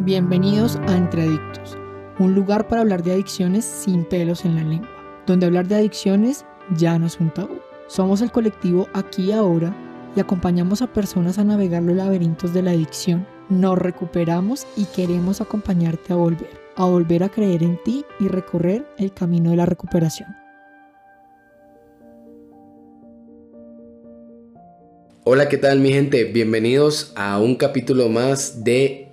Bienvenidos a Entre Adictos, un lugar para hablar de adicciones sin pelos en la lengua, donde hablar de adicciones ya no es un tabú. Somos el colectivo Aquí y Ahora y acompañamos a personas a navegar los laberintos de la adicción. Nos recuperamos y queremos acompañarte a volver a creer en ti y recorrer el camino de la recuperación. Hola, ¿qué tal mi gente? Bienvenidos a un capítulo más de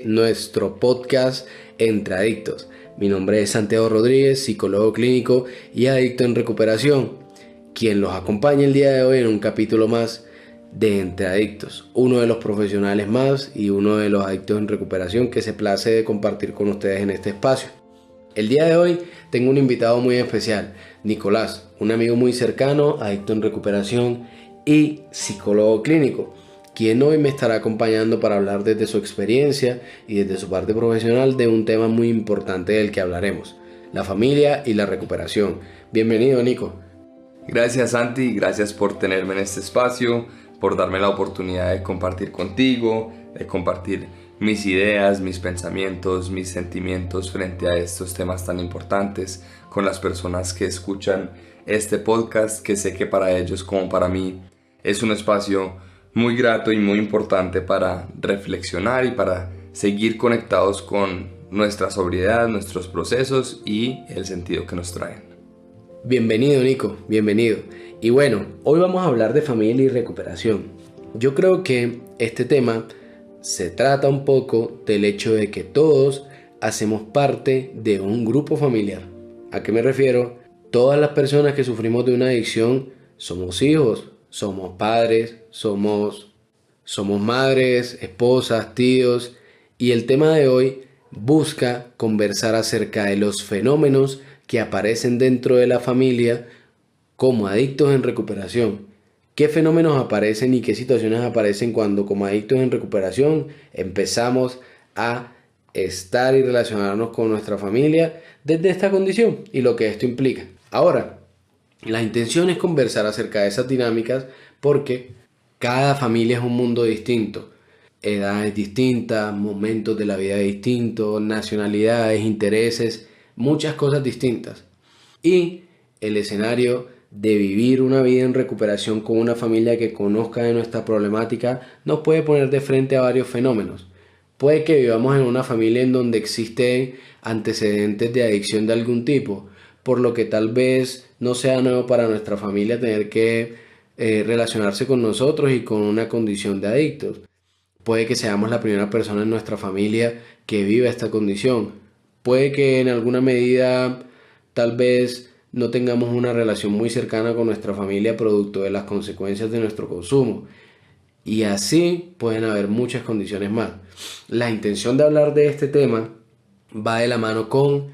nuestro podcast Entre Adictos. Mi nombre es Santiago Rodríguez, psicólogo clínico y adicto en recuperación, quien los acompaña el día de hoy en un capítulo más de Entre Adictos, uno de los profesionales más y uno de los adictos en recuperación que se place de compartir con ustedes en este espacio. El día de hoy tengo un invitado muy especial, Nicolás, un amigo muy cercano, adicto en recuperación y psicólogo clínico, quien hoy me estará acompañando para hablar desde su experiencia y desde su parte profesional de un tema muy importante del que hablaremos, la familia y la recuperación. Bienvenido, Nico. Gracias, Santi, gracias por tenerme en este espacio, por darme la oportunidad de compartir contigo, de compartir mis ideas, mis pensamientos, mis sentimientos frente a estos temas tan importantes con las personas que escuchan este podcast, que sé que para ellos como para mí es un espacio muy grato y muy importante para reflexionar y para seguir conectados con nuestra sobriedad, nuestros procesos y el sentido que nos traen. Bienvenido, Nico, bienvenido. Y bueno, hoy vamos a hablar de familia y recuperación. Yo creo que este tema se trata un poco del hecho de que todos hacemos parte de un grupo familiar. ¿A qué me refiero? Todas las personas que sufrimos de una adicción somos hijos, somos padres, somos madres, esposas, tíos, y el tema de hoy busca conversar acerca de los fenómenos que aparecen dentro de la familia como adictos en recuperación. ¿Qué fenómenos aparecen y qué situaciones aparecen cuando como adictos en recuperación empezamos a estar y relacionarnos con nuestra familia desde esta condición y lo que esto implica? Ahora, la intención es conversar acerca de esas dinámicas porque cada familia es un mundo distinto, edades distintas, momentos de la vida distintos, nacionalidades, intereses, muchas cosas distintas. Y el escenario de vivir una vida en recuperación con una familia que conozca de nuestra problemática nos puede poner de frente a varios fenómenos. Puede que vivamos en una familia en donde existen antecedentes de adicción de algún tipo, por lo que tal vez no sea nuevo para nuestra familia tener que relacionarse con nosotros y con una condición de adictos. Puede que seamos la primera persona en nuestra familia que viva esta condición. Puede que en alguna medida tal vez no tengamos una relación muy cercana con nuestra familia producto de las consecuencias de nuestro consumo. Y así pueden haber muchas condiciones más. La intención de hablar de este tema va de la mano con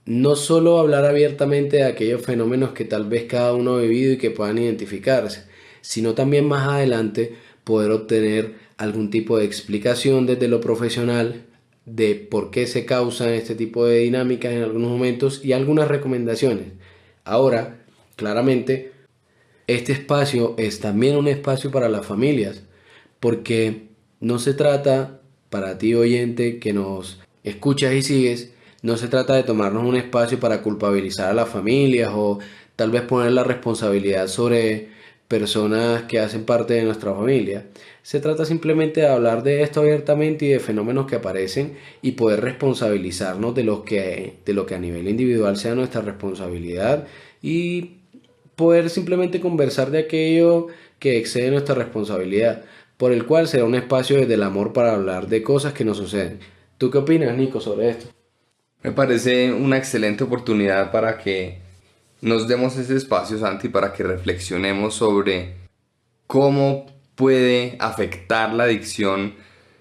no solo hablar abiertamente de aquellos fenómenos que tal vez cada uno ha vivido y que puedan identificarse, sino también más adelante poder obtener algún tipo de explicación desde lo profesional de por qué se causan este tipo de dinámicas en algunos momentos y algunas recomendaciones. Ahora, claramente, este espacio es también un espacio para las familias, porque no se trata, para ti oyente que nos escuchas y sigues, no se trata de tomarnos un espacio para culpabilizar a las familias o tal vez poner la responsabilidad sobre personas que hacen parte de nuestra familia. Se trata simplemente de hablar de esto abiertamente y de fenómenos que aparecen y poder responsabilizarnos de lo que a nivel individual sea nuestra responsabilidad y poder simplemente conversar de aquello que excede nuestra responsabilidad, por el cual será un espacio desde el amor para hablar de cosas que nos suceden. ¿Tú qué opinas, Nico, sobre esto? Me parece una excelente oportunidad para que nos demos ese espacio, Santi, para que reflexionemos sobre cómo puede afectar la adicción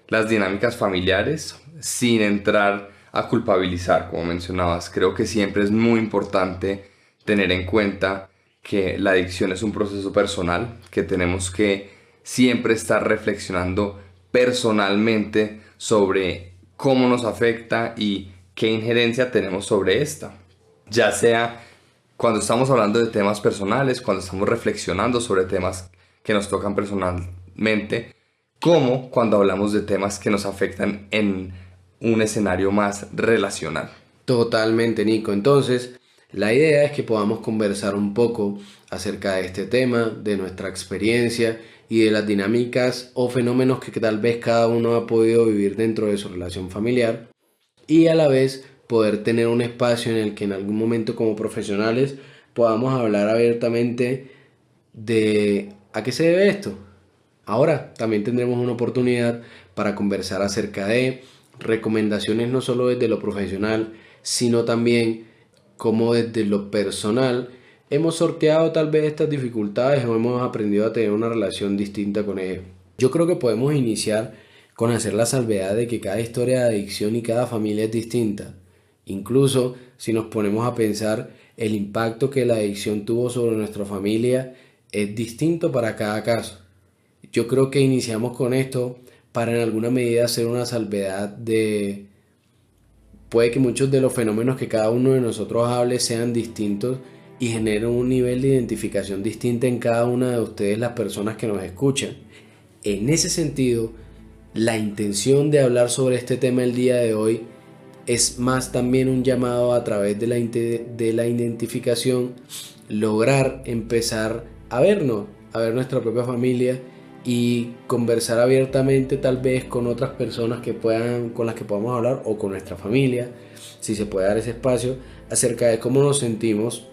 las dinámicas familiares sin entrar a culpabilizar, como mencionabas. Creo que siempre es muy importante tener en cuenta que la adicción es un proceso personal, que tenemos que siempre estar reflexionando personalmente sobre cómo nos afecta y qué injerencia tenemos sobre esta. Ya sea cuando estamos hablando de temas personales, cuando estamos reflexionando sobre temas que nos tocan personalmente, como cuando hablamos de temas que nos afectan en un escenario más relacional. Totalmente, Nico. Entonces, la idea es que podamos conversar un poco acerca de este tema, de nuestra experiencia y de las dinámicas o fenómenos que tal vez cada uno ha podido vivir dentro de su relación familiar, y a la vez poder tener un espacio en el que en algún momento como profesionales podamos hablar abiertamente de a qué se debe esto. Ahora también tendremos una oportunidad para conversar acerca de recomendaciones no solo desde lo profesional, sino también cómo desde lo personal hemos sorteado tal vez estas dificultades o hemos aprendido a tener una relación distinta con ellas. Yo creo que podemos iniciar con hacer la salvedad de que cada historia de adicción y cada familia es distinta. Incluso si nos ponemos a pensar, el impacto que la adicción tuvo sobre nuestra familia es distinto para cada caso. Yo creo que iniciamos con esto para en alguna medida hacer una salvedad de... Puede que muchos de los fenómenos que cada uno de nosotros hable sean distintos y generen un nivel de identificación distinta en cada una de ustedes, las personas que nos escuchan. En ese sentido, la intención de hablar sobre este tema el día de hoy es más también un llamado a través de la identificación, lograr empezar a vernos, a ver nuestra propia familia y conversar abiertamente tal vez con otras personas con las que podamos hablar, o con nuestra familia, si se puede dar ese espacio, acerca de cómo nos sentimos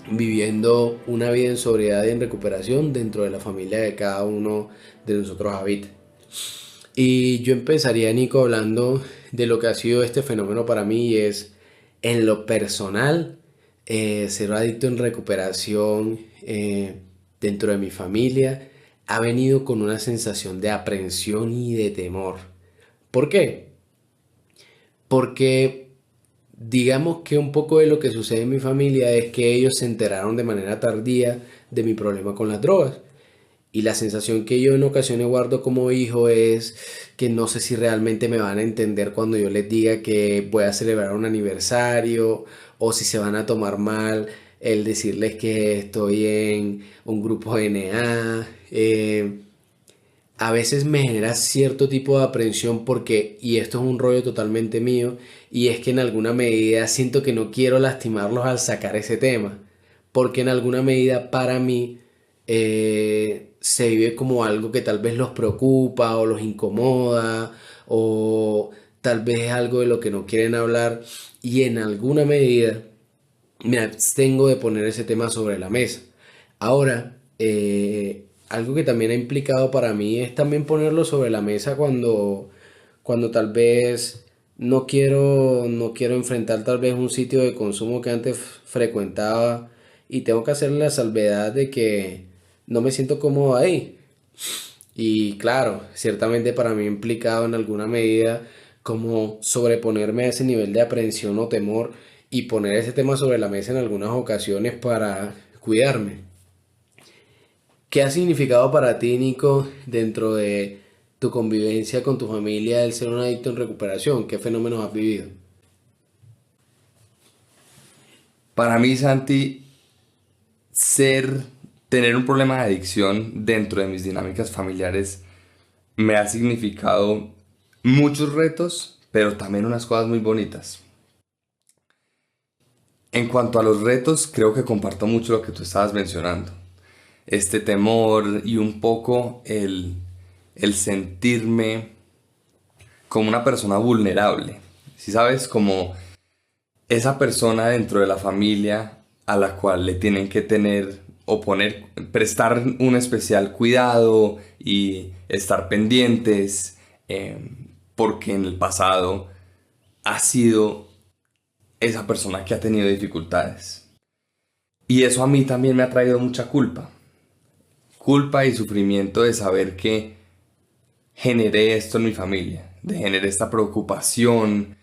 viviendo una vida en sobriedad y en recuperación dentro de la familia de cada uno de nosotros habita. Y yo empezaría, Nico, hablando de lo que ha sido este fenómeno para mí, y es en lo personal, ser adicto en recuperación dentro de mi familia ha venido con una sensación de aprensión y de temor. ¿Por qué? Porque digamos que un poco de lo que sucede en mi familia es que ellos se enteraron de manera tardía de mi problema con las drogas. Y la sensación que yo en ocasiones guardo como hijo es que no sé si realmente me van a entender cuando yo les diga que voy a celebrar un aniversario, o si se van a tomar mal el decirles que estoy en un grupo NA. A veces me genera cierto tipo de aprensión porque, y esto es un rollo totalmente mío, y es que en alguna medida siento que no quiero lastimarlos al sacar ese tema, porque en alguna medida para mí se vive como algo que tal vez los preocupa o los incomoda, o tal vez es algo de lo que no quieren hablar, y en alguna medida me abstengo de poner ese tema sobre la mesa. Ahora, algo que también ha implicado para mí es también ponerlo sobre la mesa cuando tal vez no quiero enfrentar tal vez un sitio de consumo que antes frecuentaba, y tengo que hacerle la salvedad de que no me siento cómodo ahí. Y claro, ciertamente para mí ha implicado en alguna medida como sobreponerme a ese nivel de aprensión o temor y poner ese tema sobre la mesa en algunas ocasiones para cuidarme. ¿Qué ha significado para ti, Nico, dentro de tu convivencia con tu familia el ser un adicto en recuperación? ¿Qué fenómenos has vivido? Para mí, Santi, tener un problema de adicción dentro de mis dinámicas familiares me ha significado muchos retos, pero también unas cosas muy bonitas. En cuanto a los retos, creo que comparto mucho lo que tú estabas mencionando. Este temor y un poco el sentirme como una persona vulnerable. Si sabes, como esa persona dentro de la familia a la cual le tienen que tener o prestar un especial cuidado y estar pendientes, porque en el pasado ha sido esa persona que ha tenido dificultades. Y eso a mí también me ha traído mucha culpa. Culpa y sufrimiento de saber que generé esto en mi familia, de generar esta preocupación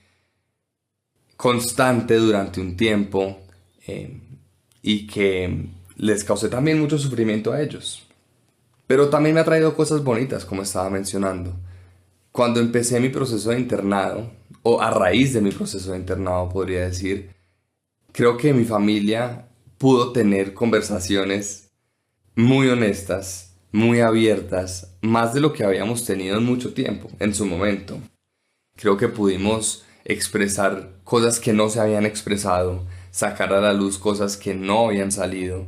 constante durante un tiempo, y que les causé también mucho sufrimiento a ellos. Pero también me ha traído cosas bonitas, como estaba mencionando. Cuando empecé mi proceso de internado, o a raíz de mi proceso de internado podría decir, creo que mi familia pudo tener conversaciones muy honestas, muy abiertas, más de lo que habíamos tenido en mucho tiempo, en su momento. Creo que pudimos expresar cosas que no se habían expresado, sacar a la luz cosas que no habían salido.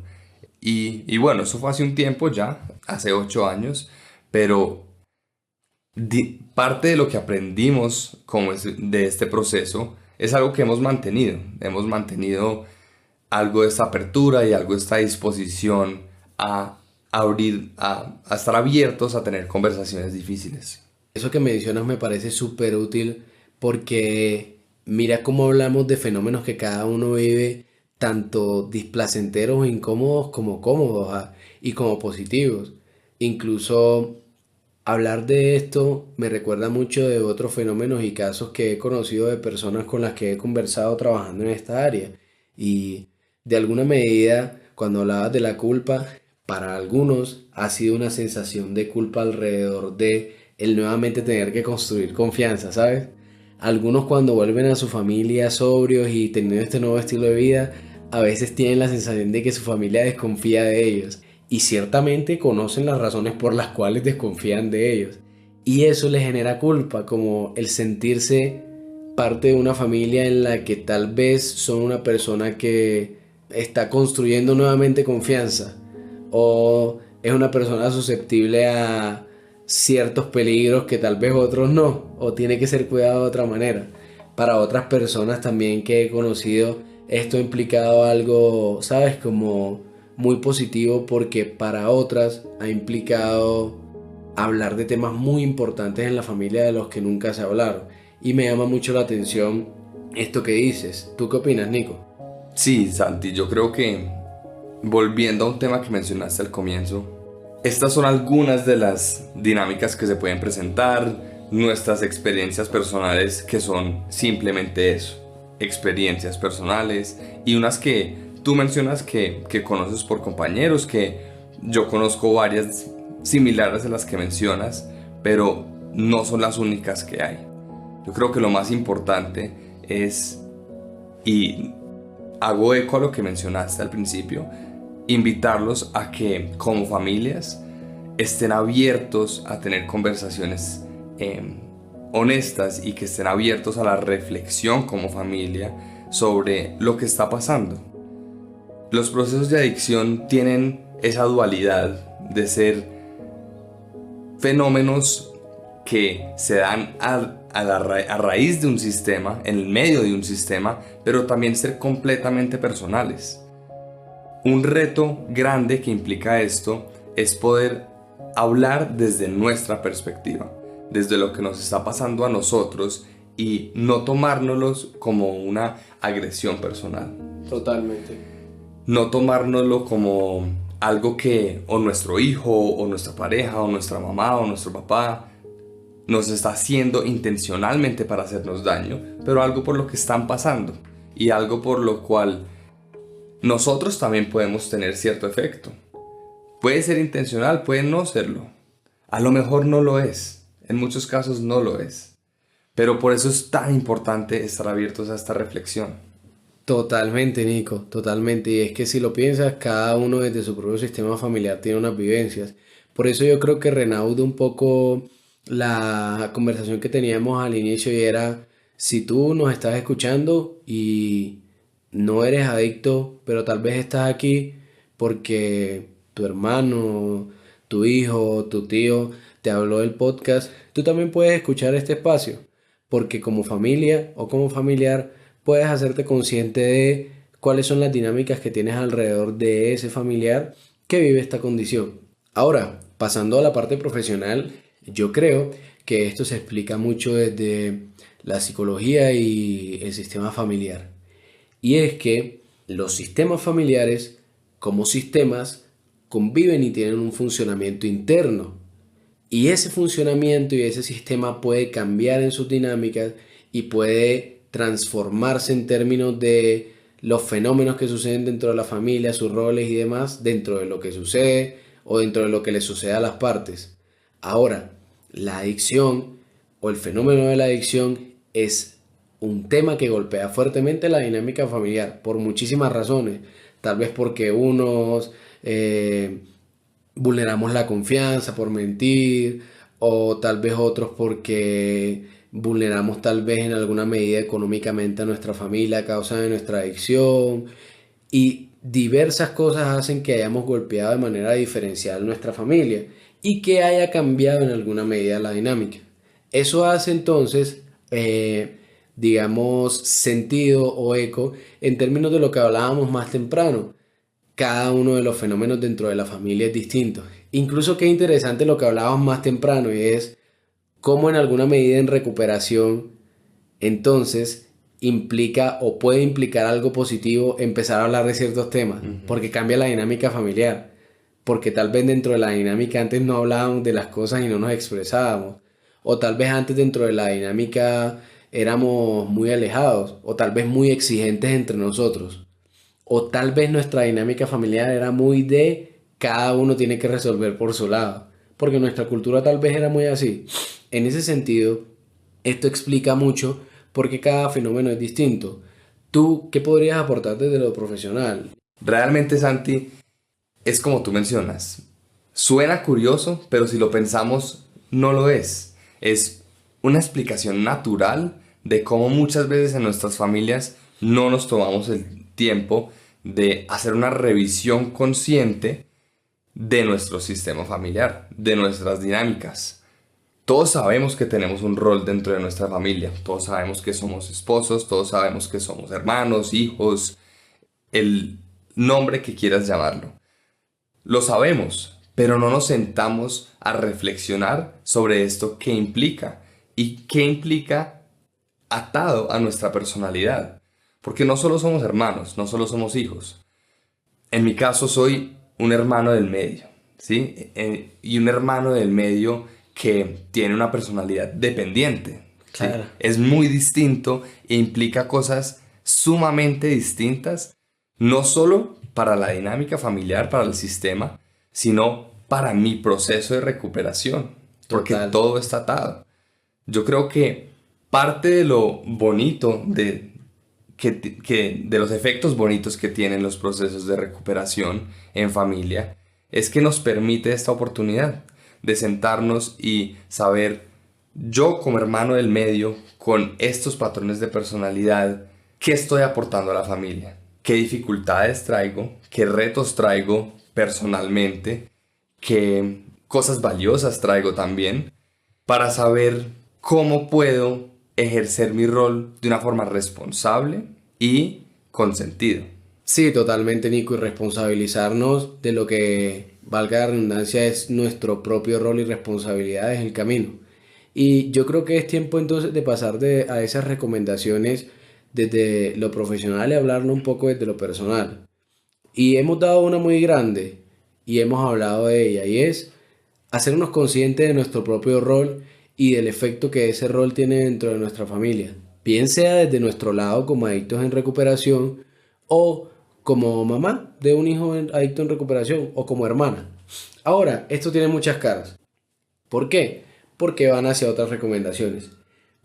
Y bueno, eso fue hace un tiempo ya, hace 8 años, pero parte de lo que aprendimos de este proceso es algo que hemos mantenido. Hemos mantenido algo de esta apertura y algo de esta disposición a a estar abiertos a tener conversaciones difíciles. Eso que mencionas me parece súper útil porque mira cómo hablamos de fenómenos que cada uno vive, tanto displacenteros o incómodos como cómodos, y como positivos. Incluso hablar de esto me recuerda mucho de otros fenómenos y casos que he conocido de personas con las que he conversado trabajando en esta área. Y de alguna medida, cuando hablabas de la culpa, para algunos ha sido una sensación de culpa alrededor de el nuevamente tener que construir confianza, ¿sabes? Algunos cuando vuelven a su familia sobrios y teniendo este nuevo estilo de vida, a veces tienen la sensación de que su familia desconfía de ellos. Y ciertamente conocen las razones por las cuales desconfían de ellos. Y eso les genera culpa, como el sentirse parte de una familia en la que tal vez son una persona que está construyendo nuevamente confianza, o es una persona susceptible a ciertos peligros que tal vez otros no, o tiene que ser cuidado de otra manera. Para otras personas también que he conocido, esto ha implicado algo, ¿sabes? Como muy positivo, porque para otras ha implicado hablar de temas muy importantes en la familia de los que nunca se hablaron. Y me llama mucho la atención esto que dices. ¿Tú qué opinas, Nico? Sí, Santi, yo creo que volviendo a un tema que mencionaste al comienzo, estas son algunas de las dinámicas que se pueden presentar, nuestras experiencias personales que son simplemente eso, experiencias personales, y unas que tú mencionas que conoces por compañeros, que yo conozco varias similares a las que mencionas, pero no son las únicas que hay. Yo creo que lo más importante es, y hago eco a lo que mencionaste al principio, invitarlos a que como familias estén abiertos a tener conversaciones honestas, y que estén abiertos a la reflexión como familia sobre lo que está pasando. Los procesos de adicción tienen esa dualidad de ser fenómenos que se dan a raíz de un sistema, en el medio de un sistema, pero también ser completamente personales. Un reto grande que implica esto es poder hablar desde nuestra perspectiva, desde lo que nos está pasando a nosotros, y no tomárnoslos como una agresión personal. Totalmente. No tomárnoslo como algo que o nuestro hijo o nuestra pareja o nuestra mamá o nuestro papá nos está haciendo intencionalmente para hacernos daño, pero algo por lo que están pasando y algo por lo cual nosotros también podemos tener cierto efecto. Puede ser intencional, puede no serlo. A lo mejor no lo es. En muchos casos no lo es. Pero por eso es tan importante estar abiertos a esta reflexión. Totalmente, Nico, totalmente. Y es que si lo piensas, cada uno desde su propio sistema familiar tiene unas vivencias. Por eso yo creo que renaudo un poco la conversación que teníamos al inicio, y era, si tú nos estás escuchando y no eres adicto, pero tal vez estás aquí porque tu hermano, tu hijo, tu tío te habló del podcast, tú también puedes escuchar este espacio, porque como familia o como familiar puedes hacerte consciente de cuáles son las dinámicas que tienes alrededor de ese familiar que vive esta condición. Ahora, pasando a la parte profesional, yo creo que esto se explica mucho desde la psicología y el sistema familiar. Y es que los sistemas familiares, como sistemas, conviven y tienen un funcionamiento interno. Y ese funcionamiento y ese sistema puede cambiar en sus dinámicas y puede transformarse en términos de los fenómenos que suceden dentro de la familia, sus roles y demás, dentro de lo que sucede o dentro de lo que le sucede a las partes. Ahora, la adicción o el fenómeno de la adicción es un tema que golpea fuertemente la dinámica familiar por muchísimas razones. Tal vez porque unos vulneramos la confianza por mentir, o tal vez otros porque vulneramos tal vez en alguna medida económicamente a nuestra familia a causa de nuestra adicción, y diversas cosas hacen que hayamos golpeado de manera diferencial nuestra familia y que haya cambiado en alguna medida la dinámica. Eso hace entonces, digamos, sentido o eco en términos de lo que hablábamos más temprano. Cada uno de los fenómenos dentro de la familia es distinto. Incluso qué interesante lo que hablábamos más temprano, y es cómo en alguna medida en recuperación entonces implica o puede implicar algo positivo empezar a hablar de ciertos temas, porque cambia la dinámica familiar, porque tal vez dentro de la dinámica antes no hablábamos de las cosas y no nos expresábamos, o tal vez antes dentro de la dinámica éramos muy alejados, o tal vez muy exigentes entre nosotros, o tal vez nuestra dinámica familiar era muy de cada uno tiene que resolver por su lado, porque nuestra cultura tal vez era muy así. En ese sentido, esto explica mucho porque cada fenómeno es distinto. ¿Tú qué podrías aportar desde lo profesional? Realmente, Santi, es como tú mencionas. Suena curioso, pero si lo pensamos, no lo es. Es una explicación natural de cómo muchas veces en nuestras familias no nos tomamos el tiempo de hacer una revisión consciente de nuestro sistema familiar, de nuestras dinámicas. Todos sabemos que tenemos un rol dentro de nuestra familia, todos sabemos que somos esposos, todos sabemos que somos hermanos, hijos, el nombre que quieras llamarlo. Lo sabemos, pero no nos sentamos a reflexionar sobre esto qué implica y qué implica atado a nuestra personalidad. Porque no solo somos hermanos, no solo somos hijos. En mi caso soy un hermano del medio, ¿sí? Y un hermano del medio que tiene una personalidad dependiente. ¿Sí? Claro. Es muy distinto e implica cosas sumamente distintas, no solo para la dinámica familiar, para el sistema, sino para mi proceso de recuperación, porque Total. todo está atado. Yo creo que parte de lo bonito de los efectos bonitos que tienen los procesos de recuperación en familia es que nos permite esta oportunidad de sentarnos y saber, yo como hermano del medio, con estos patrones de personalidad, qué estoy aportando a la familia, qué dificultades traigo, qué retos traigo personalmente, qué cosas valiosas traigo también, para saber cómo puedo ejercer mi rol de una forma responsable y con sentido. Sí, totalmente, Nico, y responsabilizarnos de lo que, valga la redundancia, es nuestro propio rol y responsabilidad en el camino. Y yo creo que es tiempo entonces de pasar a esas recomendaciones desde lo profesional y hablarlo un poco desde lo personal. Y hemos dado una muy grande y hemos hablado de ella, y es hacernos conscientes de nuestro propio rol y del efecto que ese rol tiene dentro de nuestra familia, bien sea desde nuestro lado como adictos en recuperación, o como mamá de un hijo adicto en recuperación, o como hermana. Ahora, esto tiene muchas caras. ¿Por qué? Porque van hacia otras recomendaciones.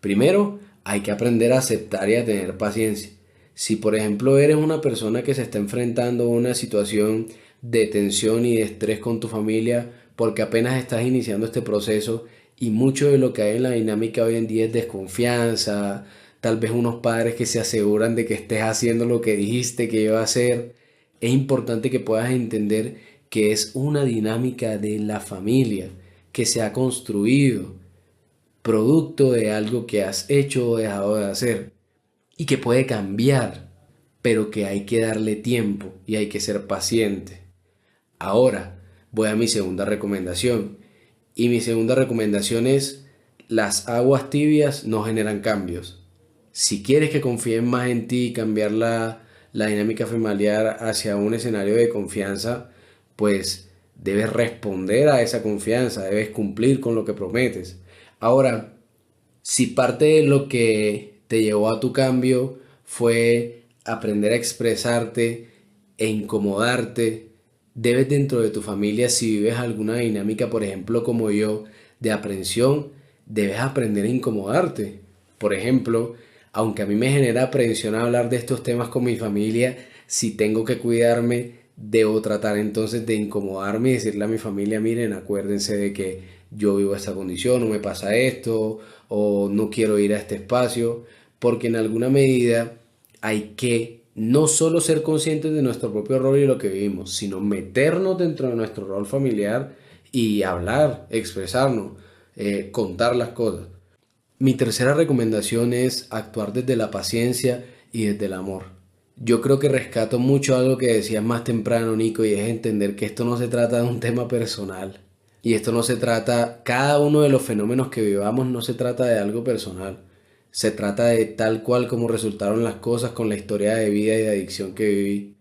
Primero, hay que aprender a aceptar y a tener paciencia. Si por ejemplo eres una persona que se está enfrentando a una situación de tensión y de estrés con tu familia porque apenas estás iniciando este proceso, y mucho de lo que hay en la dinámica hoy en día es desconfianza, tal vez unos padres que se aseguran de que estés haciendo lo que dijiste que iba a hacer, es importante que puedas entender que es una dinámica de la familia que se ha construido producto de algo que has hecho o dejado de hacer, y que puede cambiar, pero que hay que darle tiempo y hay que ser paciente. Ahora voy a mi segunda recomendación, y mi segunda recomendación es: las aguas tibias no generan cambios. Si quieres que confíen más en ti y cambiar la dinámica familiar hacia un escenario de confianza, pues debes responder a esa confianza, debes cumplir con lo que prometes. Ahora, si parte de lo que te llevó a tu cambio fue aprender a expresarte e incomodarte, debes dentro de tu familia, si vives alguna dinámica, por ejemplo, como yo, de aprensión, debes aprender a incomodarte. Por ejemplo, aunque a mí me genera aprensión hablar de estos temas con mi familia, si tengo que cuidarme debo tratar entonces de incomodarme y decirle a mi familia, miren, acuérdense de que yo vivo esta condición, no me pasa esto, o no quiero ir a este espacio, porque en alguna medida hay que no solo ser conscientes de nuestro propio rol y lo que vivimos, sino meternos dentro de nuestro rol familiar y hablar, expresarnos, contar las cosas. Mi tercera recomendación es actuar desde la paciencia y desde el amor. Yo creo que rescato mucho algo que decías más temprano, Nico, y es entender que esto no se trata de un tema personal. Y esto no se trata, cada uno de los fenómenos que vivamos no se trata de algo personal. Se trata de tal cual como resultaron las cosas con la historia de vida y de adicción que viví.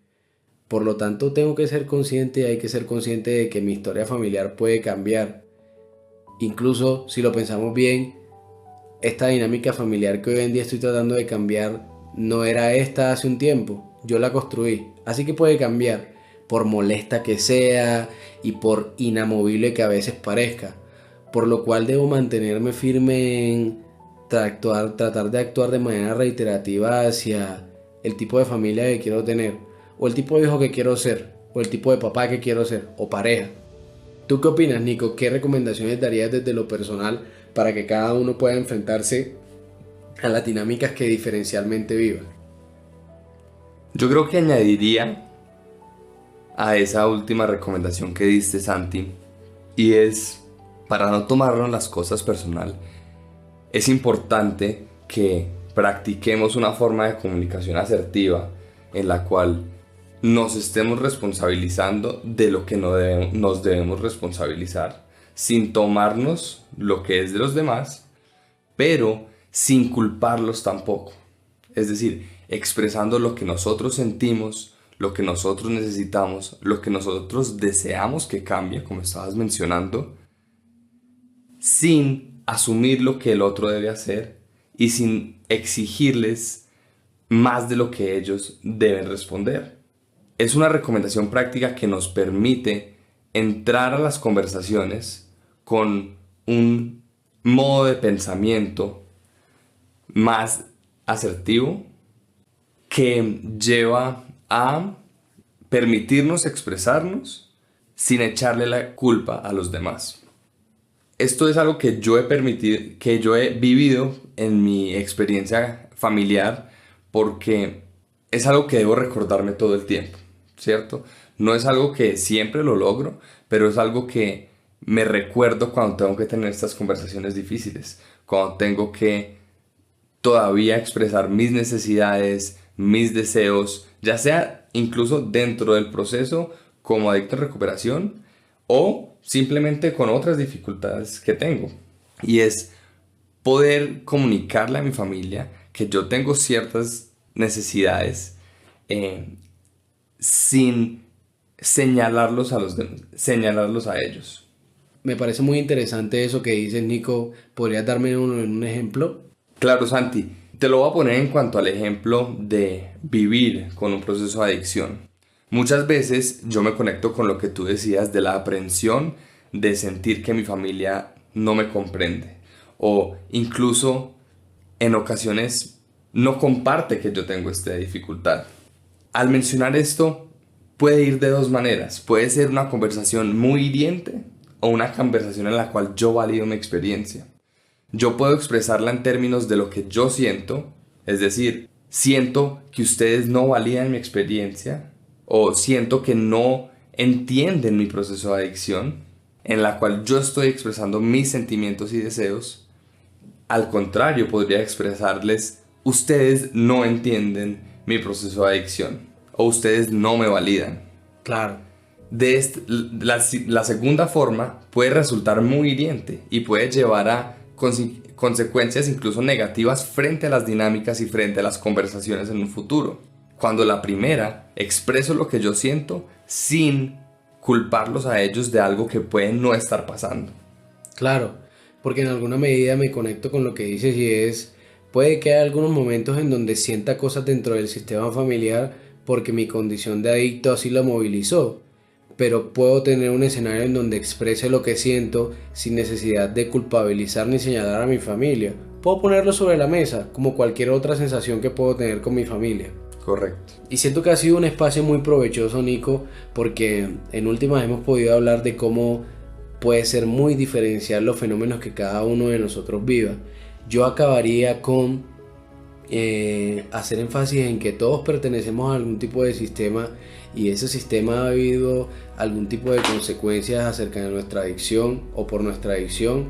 Por lo tanto, tengo que ser consciente y hay que ser consciente de que mi historia familiar puede cambiar. Incluso, si lo pensamos bien, esta dinámica familiar que hoy en día estoy tratando de cambiar no era esta hace un tiempo. Yo la construí. Así que puede cambiar, por molesta que sea y por inamovible que a veces parezca. Por lo cual debo mantenerme firme en tratar de actuar de manera reiterativa hacia el tipo de familia que quiero tener, o el tipo de hijo que quiero ser, o el tipo de papá que quiero ser, o pareja. ¿Tú qué opinas, Nico? ¿Qué recomendaciones darías desde lo personal para que cada uno pueda enfrentarse a las dinámicas que diferencialmente vivan? Yo creo que añadiría a esa última recomendación que diste, Santi, y es, para no tomarnos las cosas personal, es importante que practiquemos una forma de comunicación asertiva en la cual nos estemos responsabilizando de lo que nos debemos responsabilizar, sin tomarnos lo que es de los demás, pero sin culparlos tampoco. Es decir, expresando lo que nosotros sentimos, lo que nosotros necesitamos, lo que nosotros deseamos que cambie, como estabas mencionando, sin asumir lo que el otro debe hacer y sin exigirles más de lo que ellos deben responder. Es una recomendación práctica que nos permite entrar a las conversaciones con un modo de pensamiento más asertivo que lleva a permitirnos expresarnos sin echarle la culpa a los demás. Esto es algo que yo he vivido en mi experiencia familiar, porque es algo que debo recordarme todo el tiempo, ¿cierto? No es algo que siempre lo logro, pero es algo que me recuerdo cuando tengo que tener estas conversaciones difíciles, cuando tengo que todavía expresar mis necesidades, mis deseos, ya sea incluso dentro del proceso como adicto en recuperación o simplemente con otras dificultades que tengo. Y es poder comunicarle a mi familia que yo tengo ciertas necesidades sin señalarlos a ellos. Me parece muy interesante eso que dices, Nico. ¿Podrías darme un ejemplo? Claro, Santi. Te lo voy a poner en cuanto al ejemplo de vivir con un proceso de adicción. Muchas veces yo me conecto con lo que tú decías de la aprensión de sentir que mi familia no me comprende, o incluso en ocasiones no comparte que yo tengo esta dificultad. Al mencionar esto, puede ir de dos maneras. Puede ser una conversación muy hiriente o una conversación en la cual yo valido mi experiencia. Yo puedo expresarla en términos de lo que yo siento, es decir, siento que ustedes no validan mi experiencia o siento que no entienden mi proceso de adicción, en la cual yo estoy expresando mis sentimientos y deseos. Al contrario, podría expresarles, ustedes no entienden mi proceso de adicción o ustedes no me validan. Claro. La segunda forma puede resultar muy hiriente y puede llevar a consecuencias incluso negativas frente a las dinámicas y frente a las conversaciones en un futuro. Cuando la primera, expreso lo que yo siento sin culparlos a ellos de algo que puede no estar pasando. Claro, porque en alguna medida me conecto con lo que dices y es, puede que haya algunos momentos en donde sienta cosas dentro del sistema familiar porque mi condición de adicto así lo movilizó, pero puedo tener un escenario en donde exprese lo que siento sin necesidad de culpabilizar ni señalar a mi familia. Puedo ponerlo sobre la mesa, como cualquier otra sensación que puedo tener con mi familia. Correcto. Y siento que ha sido un espacio muy provechoso, Nico, porque en últimas hemos podido hablar de cómo puede ser muy diferencial los fenómenos que cada uno de nosotros viva. Yo acabaría con hacer énfasis en que todos pertenecemos a algún tipo de sistema y ese sistema ha habido algún tipo de consecuencias acerca de nuestra adicción o por nuestra adicción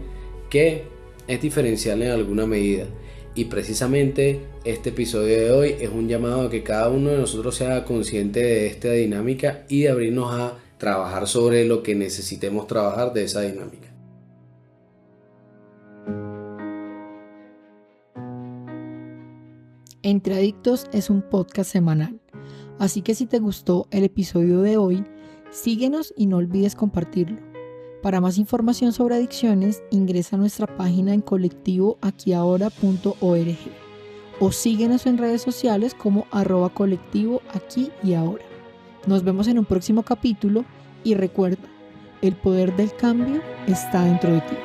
que es diferencial en alguna medida. Y precisamente este episodio de hoy es un llamado a que cada uno de nosotros sea consciente de esta dinámica y de abrirnos a trabajar sobre lo que necesitemos trabajar de esa dinámica. Entre Adictos es un podcast semanal, así que si te gustó el episodio de hoy, síguenos y no olvides compartirlo. Para más información sobre adicciones, ingresa a nuestra página en colectivoaquiahora.org o síguenos en redes sociales como @colectivoaquiahora. Nos vemos en un próximo capítulo y recuerda, el poder del cambio está dentro de ti.